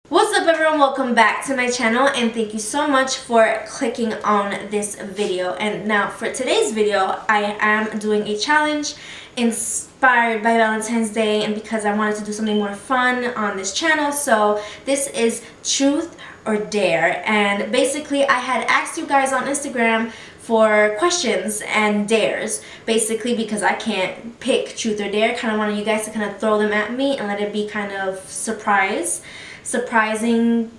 What's up everyone, welcome back to my channel and thank you so much for clicking on this video. And now for today's video, I am doing a challenge inspired by Valentine's Day and because I wanted to do something more fun on this channel. So this is Truth or Dare, and basically I had asked you guys on Instagram for questions and dares, basically because I can't pick truth or dare. Kind of wanted you guys to kind of throw them at me and let it be kind of surprising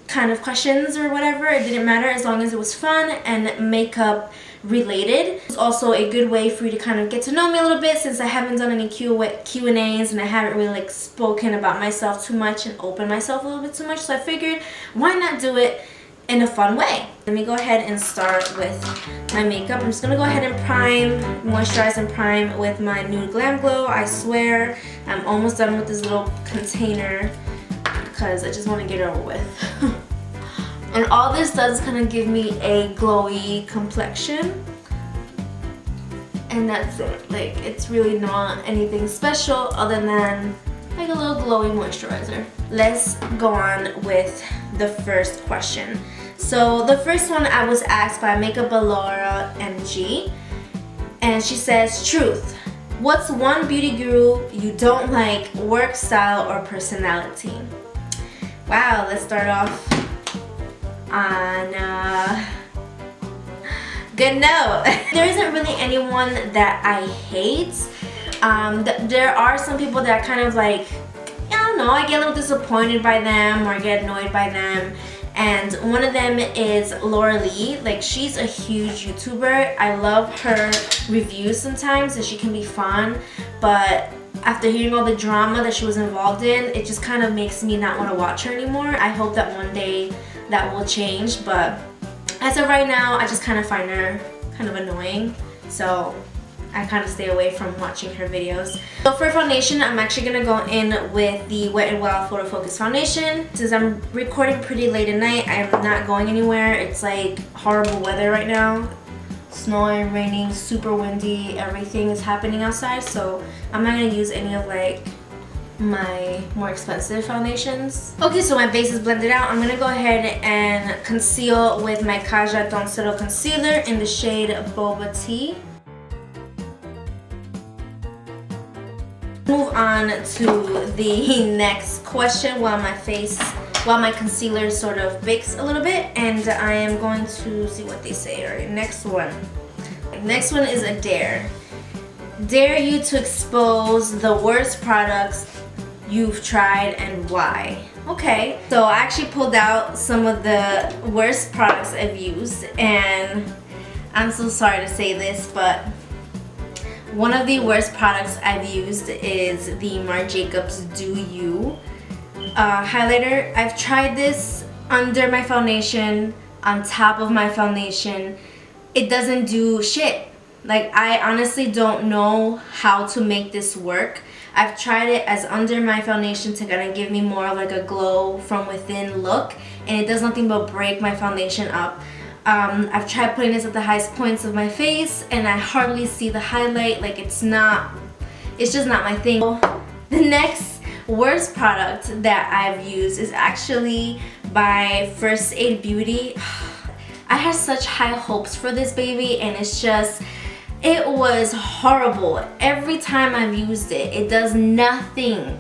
kind of questions or whatever. It didn't matter as long as it was fun and makeup related. It's also a good way for you to kind of get to know me a little bit, since I haven't done any Q&As and I haven't really spoken about myself too much and opened myself a little bit too much. So I figured, why not do it in a fun way? Let me go ahead and start with my makeup. I'm just gonna go ahead and moisturize and prime with my Nude Glam Glow. I swear I'm almost done with this little container because I just want to get it over with. And all this does is kind of give me a glowy complexion, and that's it. Like, it's really not anything special other than like a little glowy moisturizer. Let's go on with the first question. So the first one I was asked by Makeup Laura MG, and she says, truth, what's one beauty guru you don't like, work style or personality? Wow, let's start off on a good note. There isn't really anyone that I hate. There are some people that kind of like, I don't know, I get a little disappointed by them or I get annoyed by them. And one of them is Laura Lee. Like, she's a huge YouTuber. I love her reviews sometimes and she can be fun, but after hearing all the drama that she was involved in, it just kind of makes me not want to watch her anymore. I hope that one day that will change, but as of right now, I just kind of find her kind of annoying. So I kind of stay away from watching her videos. So for foundation, I'm actually going to go in with the Wet n Wild Photo Focus Foundation. Since I'm recording pretty late at night, I'm not going anywhere. It's like horrible weather right now. Snowing, raining, super windy, everything is happening outside, so I'm not going to use any of like my more expensive foundations. Okay, so my base is blended out. I'm going to go ahead and conceal with my Kaja Don't Settle Concealer in the shade Boba Tea. Move on to the next question while my concealer sort of bakes a little bit, and I am going to see what they say. Alright, next one. Next one is a dare. Dare you to expose the worst products you've tried and why. Okay, so I actually pulled out some of the worst products I've used, and I'm so sorry to say this, but one of the worst products I've used is the Marc Jacobs Do You highlighter. I've tried this under my foundation, on top of my foundation. It doesn't do shit. Like, I honestly don't know how to make this work. I've tried it as under my foundation to kind of give me more of like a glow from within look, and it does nothing but break my foundation up. I've tried putting this at the highest points of my face and I hardly see the highlight. Like, it's just not my thing. The next worst product that I've used is actually by First Aid Beauty. I had such high hopes for this baby and it was horrible. Every time I've used it, it does nothing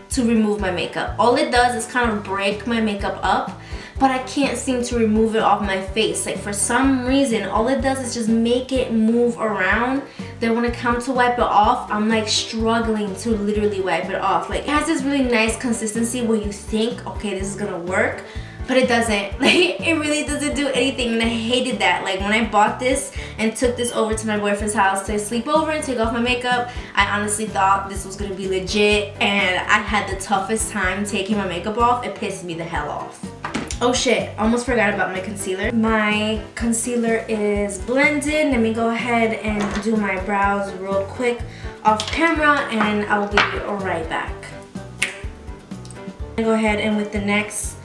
to remove my makeup. All it does is kind of break my makeup up, but I can't seem to remove it off my face. Like, for some reason, all it does is just make it move around. Then when it comes to wipe it off, I'm like struggling to literally wipe it off. Like, it has this really nice consistency where you think, okay, this is gonna work, but it doesn't. Like, it really doesn't do anything, and I hated that. Like, when I bought this and took this over to my boyfriend's house to sleep over and take off my makeup, I honestly thought this was gonna be legit, and I had the toughest time taking my makeup off. It pissed me the hell off. Oh shit, almost forgot about my concealer. My concealer is blended. Let me go ahead and do my brows real quick off camera and I'll be right back. Go ahead and with the next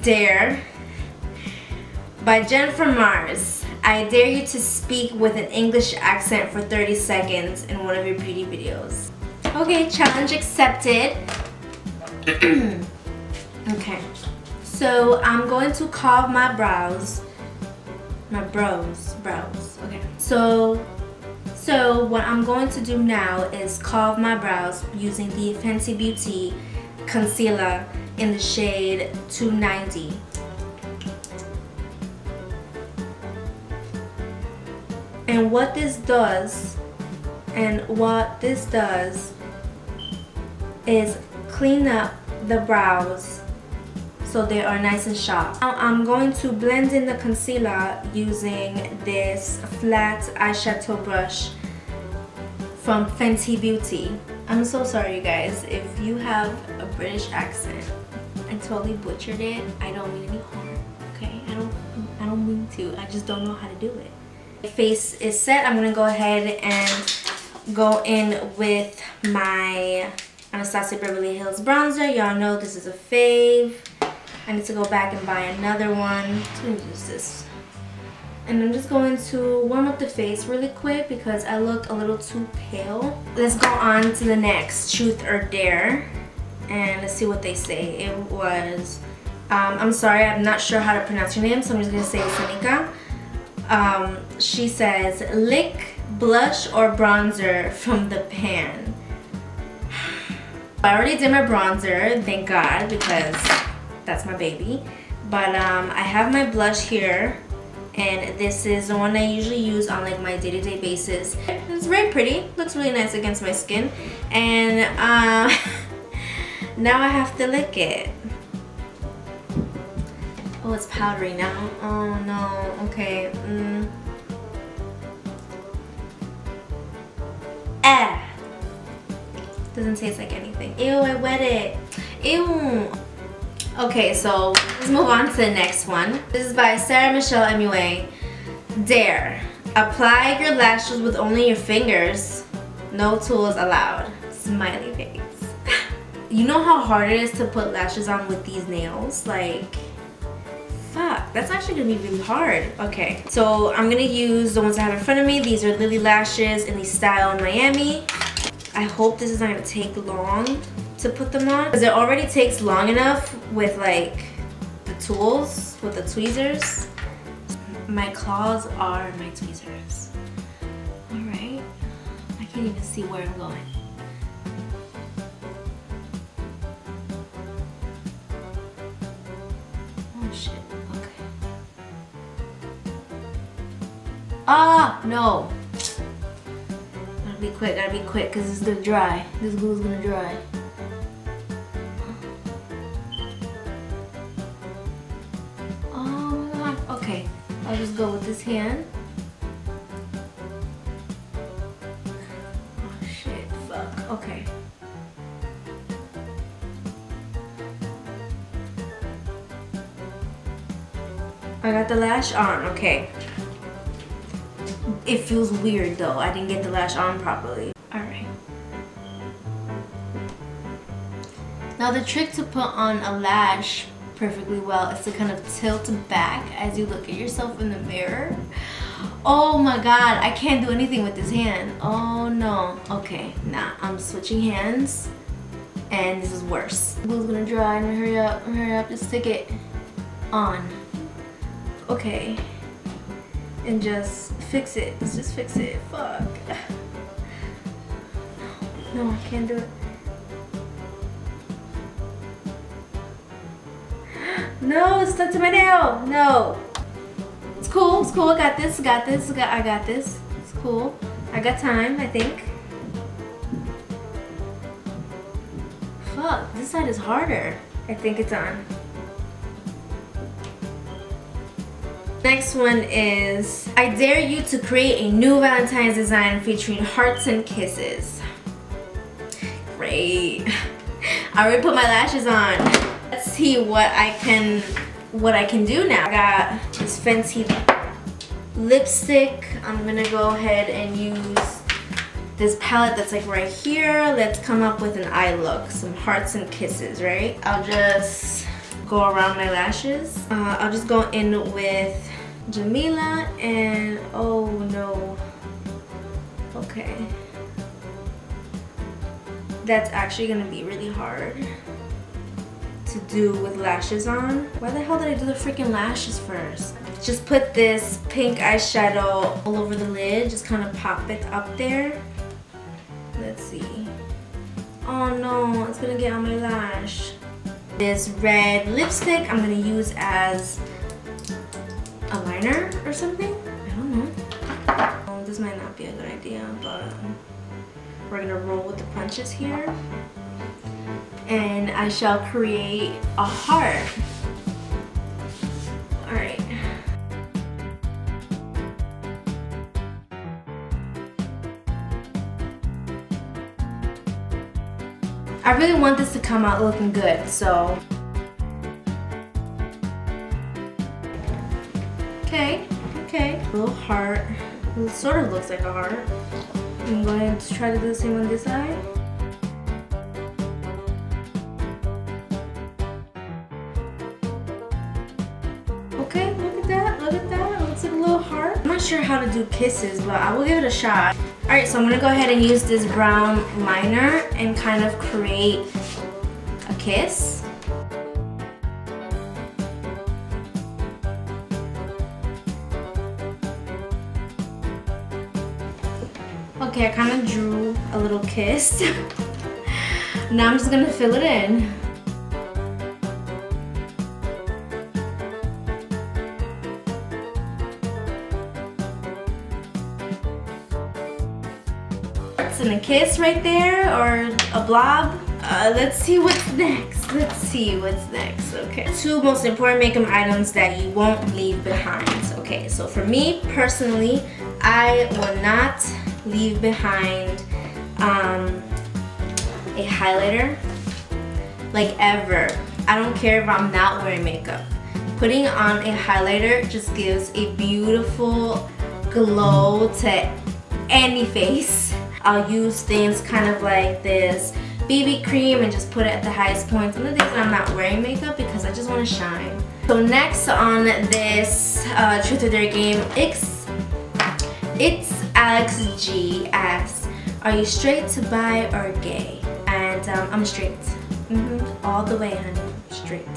dare by Jen from Mars. I dare you to speak with an English accent for 30 seconds in one of your beauty videos. Okay, challenge accepted. Okay, so I'm going to carve my brows. Okay. So what I'm going to do now is carve my brows using the Fenty Beauty concealer in the shade 290. And what this does is clean up the brows so they are nice and sharp. Now I'm going to blend in the concealer using this flat eyeshadow brush from Fenty Beauty. I'm so sorry you guys if you have a British accent. I totally butchered it. I don't mean any harm, okay? I don't mean to. I just don't know how to do it. My face is set. I'm gonna go ahead and go in with my Anastasia Beverly Hills bronzer. Y'all know this is a fave. I need to go back and buy another one. So I'm gonna use this. And I'm just going to warm up the face really quick because I look a little too pale. Let's go on to the next Truth or Dare. And let's see what they say. It was, I'm sorry, I'm not sure how to pronounce your name, so I'm just gonna say Sanika. She says, lick, blush, or bronzer from the pan. I already did my bronzer, thank God, because that's my baby. But I have my blush here, and this is the one I usually use on like my day-to-day basis. It's very pretty, looks really nice against my skin, and now I have to lick it. Oh, it's powdery now. Oh no, okay. Doesn't taste like anything. Ew, I wet it. Ew. Okay, so let's move on to the next one. This is by Sarah Michelle MUA. Dare. Apply your lashes with only your fingers. No tools allowed. Smiley face. You know how hard it is to put lashes on with these nails? Like, fuck, that's actually gonna be really hard. Okay, so I'm gonna use the ones I have in front of me. These are Lily Lashes in the style Miami. I hope this is not gonna take long to put them on because it already takes long enough with like the tools, with the tweezers. My claws are my tweezers. All right, I can't even see where I'm going. Oh shit, okay. Ah, no. Gotta be quick, because it's gonna dry. This glue's gonna dry. Oh my god. Okay, I'll just go with this hand. Oh shit, fuck. Okay. I got the lash on, okay. It feels weird though. I didn't get the lash on properly. Alright. Now the trick to put on a lash perfectly well is to kind of tilt back as you look at yourself in the mirror. Oh my god, I can't do anything with this hand. Oh no. Okay, nah, I'm switching hands and this is worse. The glue's gonna dry and hurry up, just stick it on. Okay. And just fix it. Let's just fix it. Fuck. No, I can't do it. No, it's stuck to my nail. No. It's cool. It's cool. I got this. I got this. I got this. It's cool. I got time, I think. Fuck. This side is harder. I think it's on. Next one is, I dare you to create a new Valentine's design featuring hearts and kisses. Great. I already put my lashes on. Let's see what I can do now. I got this Fenty lipstick. I'm gonna go ahead and use this palette that's like right here. Let's come up with an eye look, some hearts and kisses, right? I'll just go around my lashes. I'll just go in with Jamila and oh no. Okay. That's actually gonna be really hard. to do with lashes on. Why the hell did I do the freaking lashes first? Just put this pink eyeshadow all over the lid. Just kind of pop it up there. Let's see. Oh no, it's gonna get on my lash. This red lipstick I'm gonna use as a liner or something. I don't know. This might not be a good idea, but we're gonna roll with the punches here. And I shall create a heart. Alright. I really want this to come out looking good, so. Okay. A little heart. It sort of looks like a heart. I'm going to try to do the same on this side. Okay, look at that, it looks like a little heart. I'm not sure how to do kisses, but I will give it a shot. Alright, so I'm gonna go ahead and use this brown liner and kind of create a kiss. Okay, I kind of drew a little kiss. Now I'm just gonna fill it in. And a kiss right there, or a blob. Let's see what's next. Okay. 2 most important makeup items that you won't leave behind. Okay, so for me personally, I will not leave behind a highlighter, like ever. I don't care if I'm not wearing makeup. Putting on a highlighter just gives a beautiful glow to any face. I'll use things kind of like this BB cream and just put it at the highest points on the days that I'm not wearing makeup because I just want to shine. So next on this Truth or Dare game, it's Alex G asks, are you straight to bi or gay? And I'm straight. All the way, honey. Straight.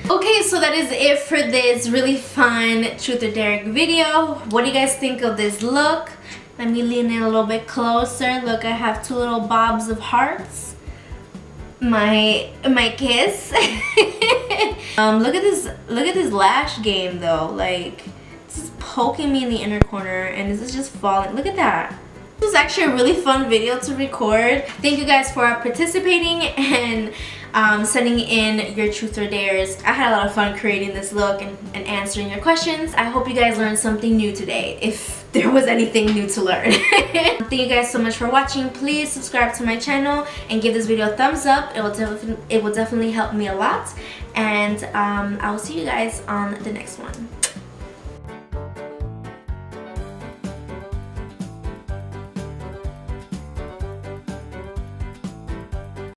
Okay, so that is it for this really fun Truth or Dare video. What do you guys think of this look? Let me lean in a little bit closer. Look, I have 2 little bobs of hearts. My kiss. Look at this lash game though. Like, this is poking me in the inner corner and this is just falling. Look at that. This was actually a really fun video to record. Thank you guys for participating and sending in your Truth or Dares. I had a lot of fun creating this look and answering your questions. I hope you guys learned something new today, if there was anything new to learn. Thank you guys so much for watching. Please subscribe to my channel and give this video a thumbs up. It will definitely help me a lot. And I will see you guys on the next one.